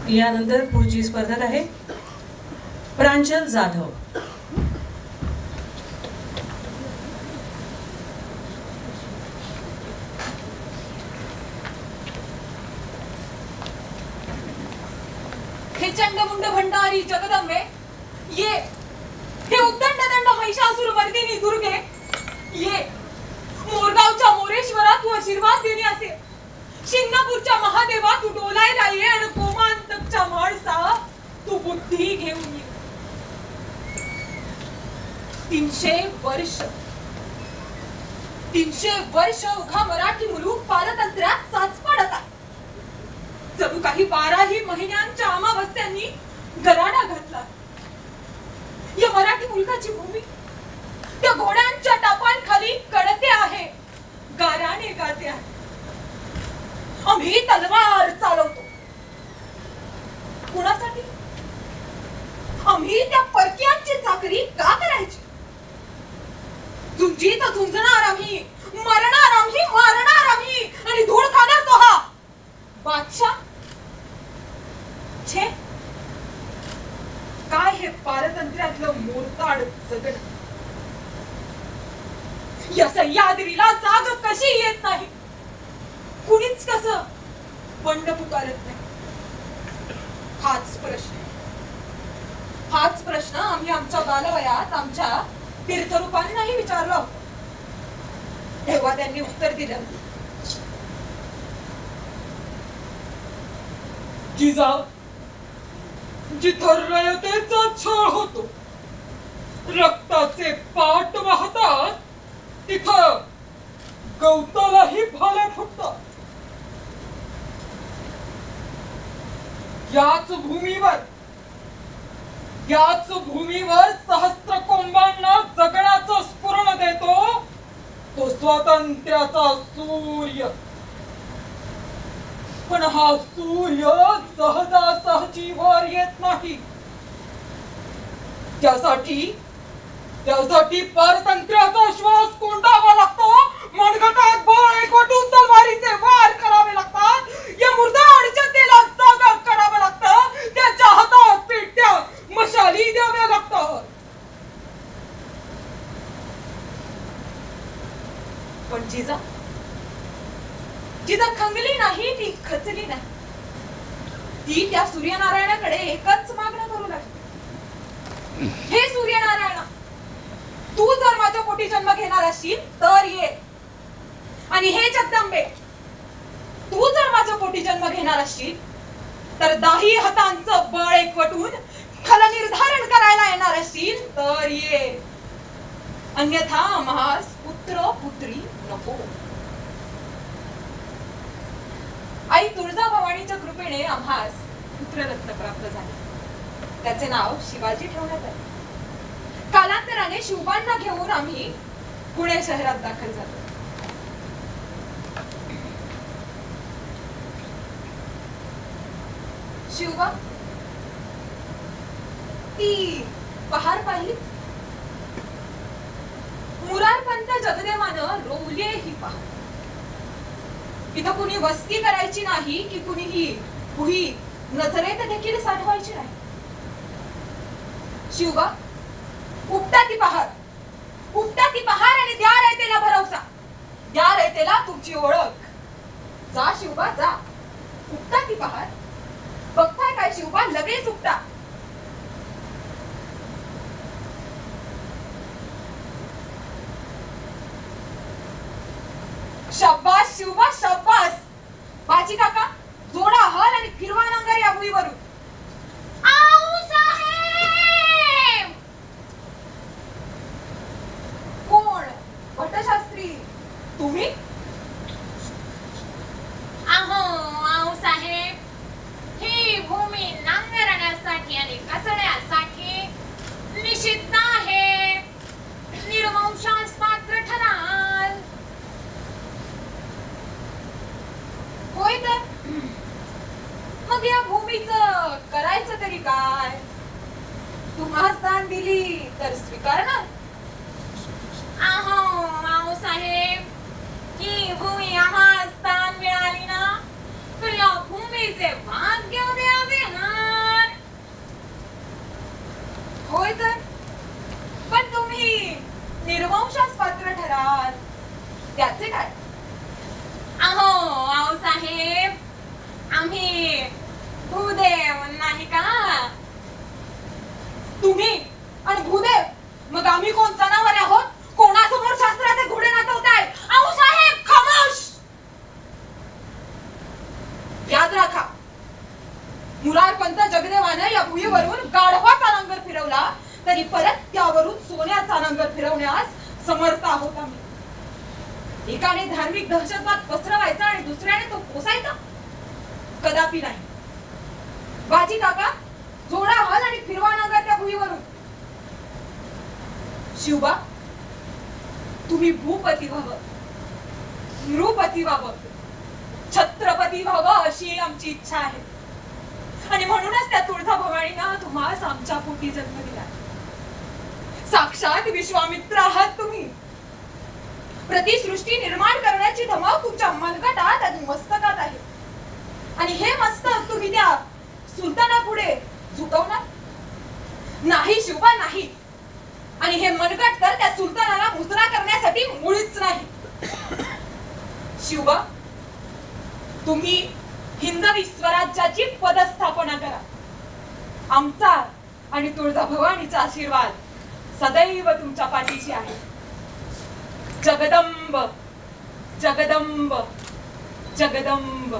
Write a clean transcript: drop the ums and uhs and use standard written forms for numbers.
यानंतर पुढची स्पर्धक आहे प्रांजल जाधव. हे चंडमुंड भंडारी जगदंबे ये, हे उद्दंड दंड महिषासुर मर्दिनी दुर्गे ये, मोरगावच्या मोरेश्वरा तू आशीर्वाद देणे असे, शिंगणापूरच्या महादेवा तू डोलायला ये आणि कोमांतकच्या माणसा तू बुद्धी घेऊन ये. 300 वर्ष उघा मराठी मुलूक पारतंत्र्यात साच पडत आहे. जणू काही 12ही महिन्यांच्या अमावस्यांनी गराडा घातला. या मराठी मुलकाची भूमी त्या घोड्यांच्या टापांखाली कडते आहे, गाराने गाते आहे. आम्ही तलवार चालवतो कुणासाठी? आम्ही त्या परक्यांची चाकरी का करायची? झुंजीत झुंजणार आम्ही, मरणार आम्ही, मारणार आम्ही आणि धूळ खाणार तो हा बादशाह. छे, काय हे पारतंत्र्यातलं मोरताड जगण. या सह्याद्रीला जाग कशी येत नाही, कुणीच कसं बंड पुकारत नाही. हाच प्रश्न आम्ही आमच्या बालवयात आमच्या तीर्थरूपांनाही विचारला होता. तेव्हा त्यांनी उत्तर दिलं, जिजाऊ, जिथं रयतेचा छळ होतो, रक्ताचे पाट वाहतात, तिथं गवतालाही भाले फुटतात. याच भूमीवर सहस्त्र कोंबांना जगण्याचं स्फुरण देतो तो स्वातंत्र्याचा सूर्य. पण हा सूर्य सहजासहजी वर येत नाही. त्यासाठी पारतंत्र्याचा श्वास कोंडावा लागतो, मनगटात बळ एकवटून तलवारीचे वार करावे लागतात, या मुर्दाड जनतेला जागा करावं लागतं, त्याच्या हातात पेटत्या मशाली द्याव्या लागतात. पण जिजा खंगली नाही, ती खचली नाही. ती त्या सूर्यनारायणाकडे एकच मागणं करू लागली, हे सूर्यनारायणा, तू जर माझ्या पोटी जन्म घेणार असशील तर ये. आणि हे जगदंबे, तू जर माझ्या पोटी जन्म घेणार असशील तर 10 हातांचं बळ एकवटून खल निर्धारण करायला येणार असशील तर ये. अन्यथा आम्हास पुत्र पुत्री नको. आई तुळजाभवानीच्या कृपेने आम्हास पुत्ररत्न प्राप्त झाले. त्याचे नाव शिवाजी ठेवण्यात आले. कालांतराने शिवबांना घेऊन आम्ही पुणे शहरात दाखल झालो. शिवबा, ती पहार पाहिली? मुरारपंत जगदेवानं रोवले ही पहार. इथं कुणी वस्ती करायची नाही की कुणीही कुही नजरेत देखील साठवायची नाही. शिवबा, उपटा ती पहार आणि द्या रयतेला भरवसा, द्या रयतेला तुमची ओळख. जा शिवबा जा, उपटा ती पहार. बघताय काय शिवबा, लगेच उपटा. शाबास शिवबा शाबास. बाजी काका, जोडा हल आणि फिरवा नांगर या भुईवरून. आऊ साहेब. कोण? भट्टशास्त्री तुम्ही? आऊ साहेब, ही भूमी नांगरण्यासाठी आणि कसण्यासाठी निषिद्ध आहे. निर्वंशास पात्र ठराल. होय तर मग या भूमीचं करायचं तरी काय? तुम्हाला दान दिली तर स्वीकारणार? आहो साहेब, ही भूमी आम्हाला दान मिळाली ना तर या भूमीचे भाग्य द्यावे ना. मुरारपंत जगदेवानं या भुईवरून गाढवाचा नांगर फिरवला तरी परत त्यावरून सोन्याचा नांगर फिरवण्यास समर्थ आहोत आम्ही. एकाने धार्मिक दहशतवाद पसरवायचा आणि दुसऱ्याने तो पोसायचा? कदापि नाही. बाजी काका, जोडा हल आणि फिरवा नांगर त्या भुईवरून. शिवबा, तुम्ही भूपती व्हावं, नृपती व्हावं, छत्रपती व्हावं अशी आमची इच्छा आहे. आणि म्हणूनच त्या तुळजाभवानीनं तुम्हाला आमच्या पोटी जन्म दिला. साक्षात विश्वामित्र आहात तुम्ही. प्रतिसृष्टी निर्माण करण्याची धमक तुमच्या मनगटात आणि मस्तकात आहे. आणि हे मस्तक तुम्ही त्या सुलतानापुढे झुकवणार नाही शिवबा, नाही. आणि हे मनगट तर त्या सुलतानाला मुजरा करण्यासाठी मुळीच नाही. शिवबा, तुम्ही हिंदवी स्वराज्याची पदस्थापना करा. आमचा आणि तुळजाभवानीचा आशीर्वाद सदैव तुमच्या पाठीशी आहे. जगदंब जगदंब जगदंब.